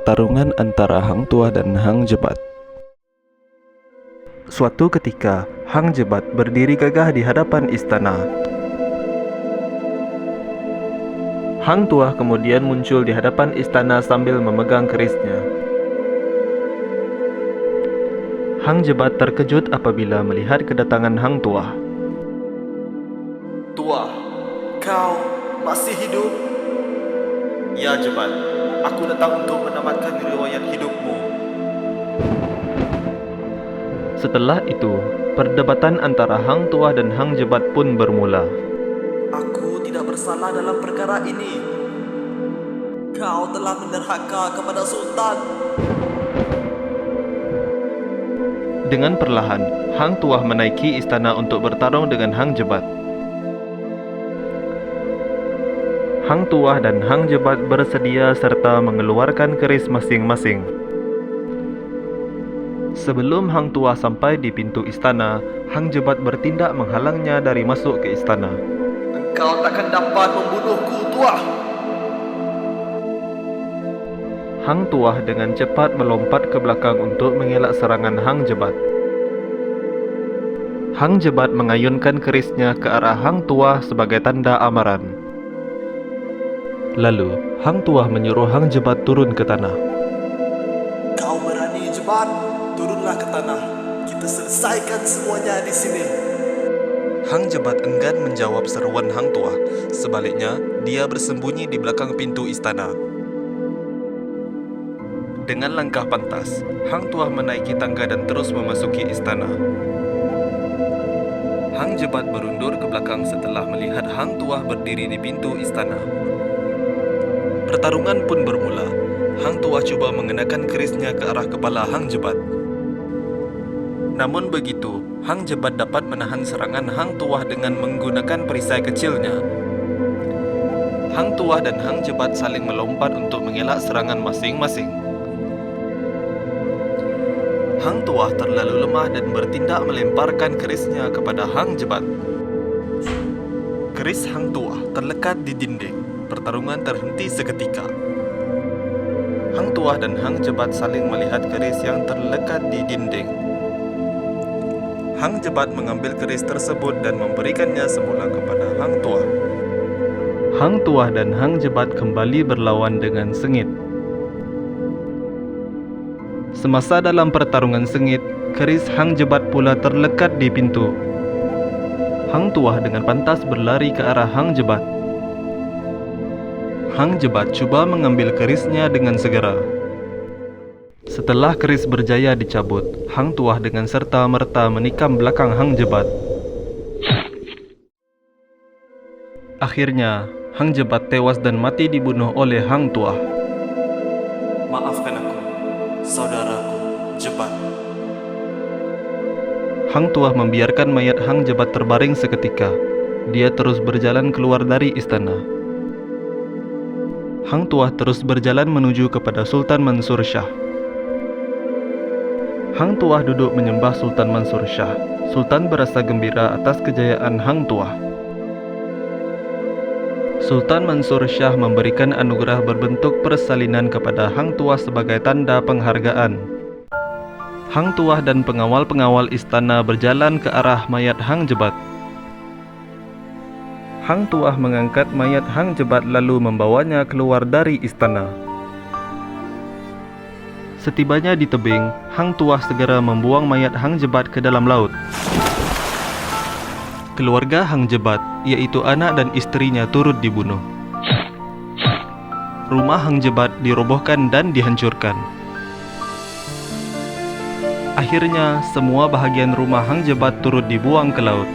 pertarungan antara Hang Tuah dan Hang Jebat. Suatu ketika, Hang Jebat berdiri gagah di hadapan istana. Hang Tuah kemudian muncul di hadapan istana sambil memegang kerisnya. Hang Jebat terkejut apabila melihat kedatangan Hang Tuah. Tuah, kau masih hidup? Ya Jebat, aku datang untuk menamatkan riwayat hidupmu. Setelah itu, perdebatan antara Hang Tuah dan Hang Jebat pun bermula. Aku tidak bersalah dalam perkara ini. Kau telah menderhaka kepada Sultan. Dengan perlahan, Hang Tuah menaiki istana untuk bertarung dengan Hang Jebat. Hang Tuah dan Hang Jebat bersedia serta mengeluarkan keris masing-masing. Sebelum Hang Tuah sampai di pintu istana, Hang Jebat bertindak menghalangnya dari masuk ke istana. Engkau takkan dapat membunuhku, Tuah. Hang Tuah dengan cepat melompat ke belakang untuk mengelak serangan Hang Jebat. Hang Jebat mengayunkan kerisnya ke arah Hang Tuah sebagai tanda amaran. Lalu, Hang Tuah menyuruh Hang Jebat turun ke tanah. Kau berani, Jebat? Turunlah ke tanah. Kita selesaikan semuanya di sini. Hang Jebat enggan menjawab seruan Hang Tuah. Sebaliknya, dia bersembunyi di belakang pintu istana. Dengan langkah pantas, Hang Tuah menaiki tangga dan terus memasuki istana. Hang Jebat berundur ke belakang setelah melihat Hang Tuah berdiri di pintu istana. Pertarungan pun bermula. Hang Tuah cuba mengenakan kerisnya ke arah kepala Hang Jebat. Namun begitu, Hang Jebat dapat menahan serangan Hang Tuah dengan menggunakan perisai kecilnya. Hang Tuah dan Hang Jebat saling melompat untuk mengelak serangan masing-masing. Hang Tuah terlalu lemah dan bertindak melemparkan kerisnya kepada Hang Jebat. Keris Hang Tuah terlekat di dinding. Pertarungan terhenti seketika. Hang Tuah dan Hang Jebat saling melihat keris yang terlekat di dinding. Hang Jebat mengambil keris tersebut dan memberikannya semula kepada Hang Tuah. Hang Tuah dan Hang Jebat kembali berlawan dengan sengit. Semasa dalam pertarungan sengit, keris Hang Jebat pula terlekat di pintu. Hang Tuah dengan pantas berlari ke arah Hang Jebat. Hang Jebat cuba mengambil kerisnya dengan segera. Setelah keris berjaya dicabut, Hang Tuah dengan serta-merta menikam belakang Hang Jebat. Akhirnya, Hang Jebat tewas dan mati dibunuh oleh Hang Tuah. Maafkan aku, saudaraku, Jebat. Hang Tuah membiarkan mayat Hang Jebat terbaring seketika. Dia terus berjalan keluar dari istana. Hang Tuah terus berjalan menuju kepada Sultan Mansur Shah. Hang Tuah duduk menyembah Sultan Mansur Shah. Sultan berasa gembira atas kejayaan Hang Tuah. Sultan Mansur Shah memberikan anugerah berbentuk persalinan kepada Hang Tuah sebagai tanda penghargaan. Hang Tuah dan pengawal-pengawal istana berjalan ke arah mayat Hang Jebat. Hang Tuah mengangkat mayat Hang Jebat lalu membawanya keluar dari istana. Setibanya di tebing, Hang Tuah segera membuang mayat Hang Jebat ke dalam laut. Keluarga Hang Jebat, yaitu anak dan istrinya, turut dibunuh. Rumah Hang Jebat dirobohkan dan dihancurkan. Akhirnya, semua bahagian rumah Hang Jebat turut dibuang ke laut.